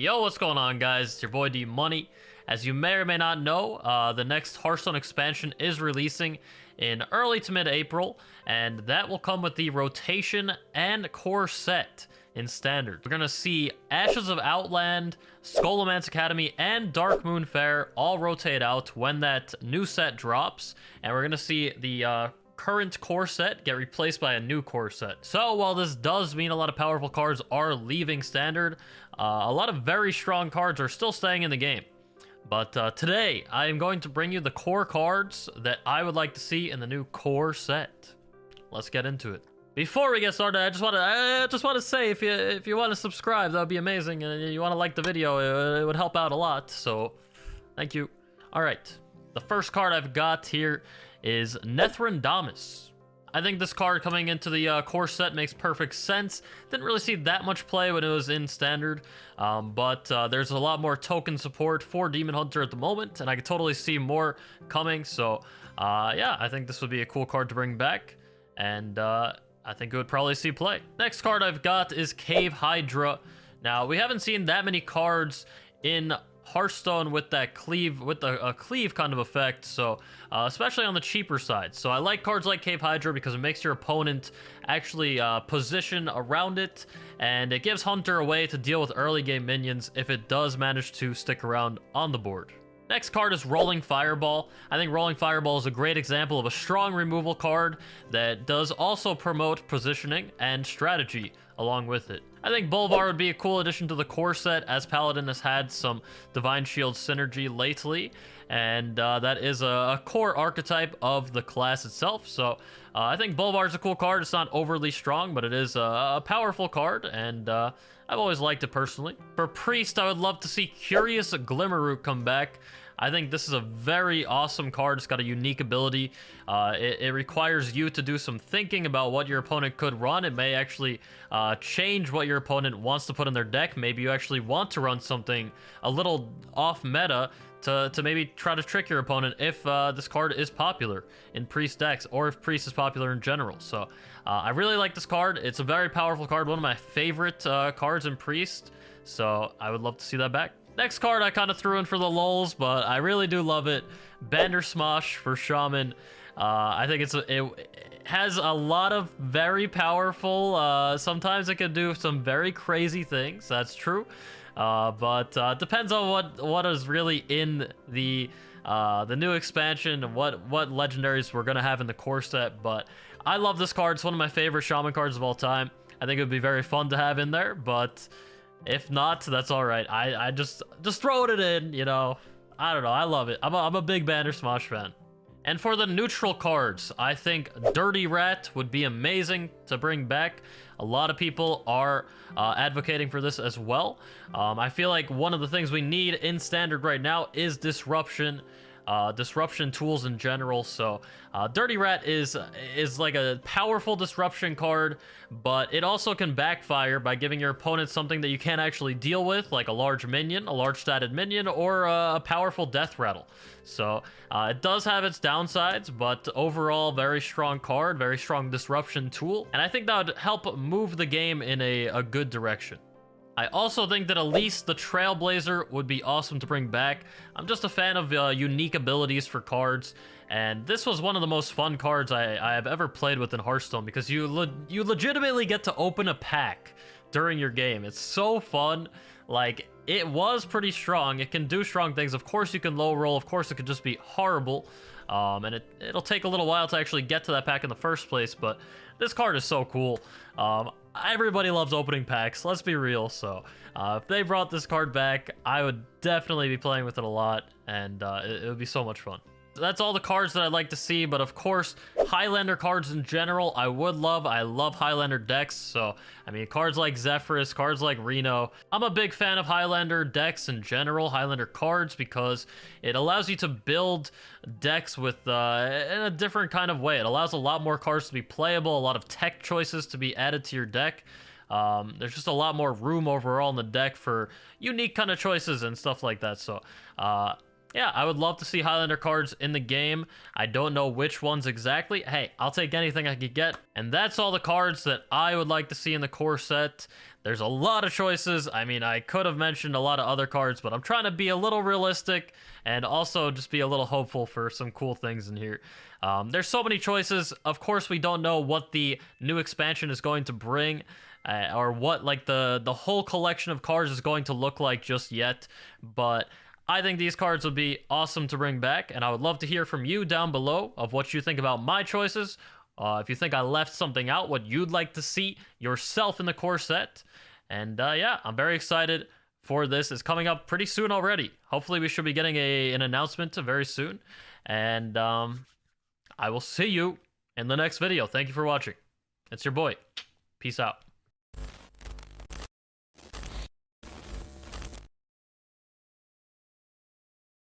Yo, what's going on, guys? It's your boy DMoney. As you may or may not know, the next Hearthstone expansion is releasing in early to mid-April, and that will come with the rotation and core set in standard. We're gonna see Ashes of Outland, Scholomance Academy, and Dark Moon Fair all rotate out when that new set drops, and we're gonna see the current core set get replaced by a new core set. So while this does mean a lot of powerful cards are leaving standard, a lot of very strong cards are still staying in the game. But today I am going to bring you the core cards that I would like to see in the new core set. Let's get into it. Before we get started, I just want to say if you want to subscribe, that would be amazing, and you want to like the video, it would help out a lot. So thank you. All right, the first card I've got here is Nephron Thomas. I think this card coming into the core set makes perfect sense. Didn't really see that much play when it was in standard, but there's a lot more token support for Demon Hunter at the moment, and I could totally see more coming. So yeah, I think this would be a cool card to bring back, and I think it would probably see play. Next card I've got is Cave Hydra. Now, we haven't seen that many cards in Hearthstone with that cleave, with a cleave kind of effect, so especially on the cheaper side. So I like cards like Cave Hydra because it makes your opponent actually position around it, and it gives Hunter a way to deal with early game minions if it does manage to stick around on the board. Next card is Rolling Fireball. I think Rolling Fireball is a great example of a strong removal card that does also promote positioning and strategy along with it. I think Bolvar would be a cool addition to the core set, as Paladin has had some Divine Shield synergy lately, and that is a core archetype of the class itself. So I think Bolvar is a cool card. It's not overly strong, but it is a powerful card, and I've always liked it personally. For Priest, I would love to see Curious Glimmerroot come back. I think this is a very awesome card. It's got a unique ability. It requires you to do some thinking about what your opponent could run. It may actually change what your opponent wants to put in their deck. Maybe you actually want to run something a little off meta to maybe try to trick your opponent if this card is popular in Priest decks, or if Priest is popular in general. So I really like this card. It's a very powerful card, one of my favorite cards in Priest. So I would love to see that back. Next card I kind of threw in for the lulz, but I really do love it. Bandersmash for Shaman. I think it has a lot of very powerful, sometimes it can do some very crazy things, that's true. But depends on what is really in the new expansion and what legendaries we're gonna have in the core set. But I love this card. It's one of my favorite Shaman cards of all time. I think it would be very fun to have in there, but if not, that's all right. I just throwing it in, you know. I don't know. I love it. I'm a big Bandersmash fan. And for the neutral cards, I think Dirty Rat would be amazing to bring back. A lot of people are advocating for this as well. I feel like one of the things we need in standard right now is disruption. Disruption tools in general. So Dirty Rat is like a powerful disruption card, but it also can backfire by giving your opponent something that you can't actually deal with, like a large minion, a large statted minion, or a powerful death rattle. So it does have its downsides, but overall very strong card, very strong disruption tool, and I think that would help move the game in a good direction. I also think that Elise the Trailblazer would be awesome to bring back. I'm just a fan of unique abilities for cards, and this was one of the most fun cards I have ever played with in Hearthstone, because you legitimately get to open a pack during your game. It's so fun. Like, it was pretty strong. It can do strong things. Of course you can low roll. Of course it could just be horrible. And it'll take a little while to actually get to that pack in the first place, but this card is so cool. Everybody loves opening packs, let's be real. So if they brought this card back, I would definitely be playing with it a lot, and it would be so much fun. That's all the cards that I'd like to see, but of course, Highlander cards in general, I love Highlander decks. So, I mean, cards like Zephyrus, cards like Reno. I'm a big fan of Highlander decks in general, Highlander cards, because it allows you to build decks with in a different kind of way. It allows a lot more cards to be playable, a lot of tech choices to be added to your deck. There's just a lot more room overall in the deck for unique kind of choices and stuff like that. So, yeah, I would love to see Highlander cards in the game. I don't know which ones exactly. Hey, I'll take anything I could get. And that's all the cards that I would like to see in the core set. There's a lot of choices. I mean, I could have mentioned a lot of other cards, but I'm trying to be a little realistic and also just be a little hopeful for some cool things in here. There's so many choices. Of course, we don't know what the new expansion is going to bring, or what like the whole collection of cards is going to look like just yet, but I think these cards would be awesome to bring back, and I would love to hear from you down below of what you think about my choices. If you think I left something out, what you'd like to see yourself in the core set. And yeah, I'm very excited for this. It's coming up pretty soon already. Hopefully we should be getting an announcement very soon. And I will see you in the next video. Thank you for watching. It's your boy. Peace out.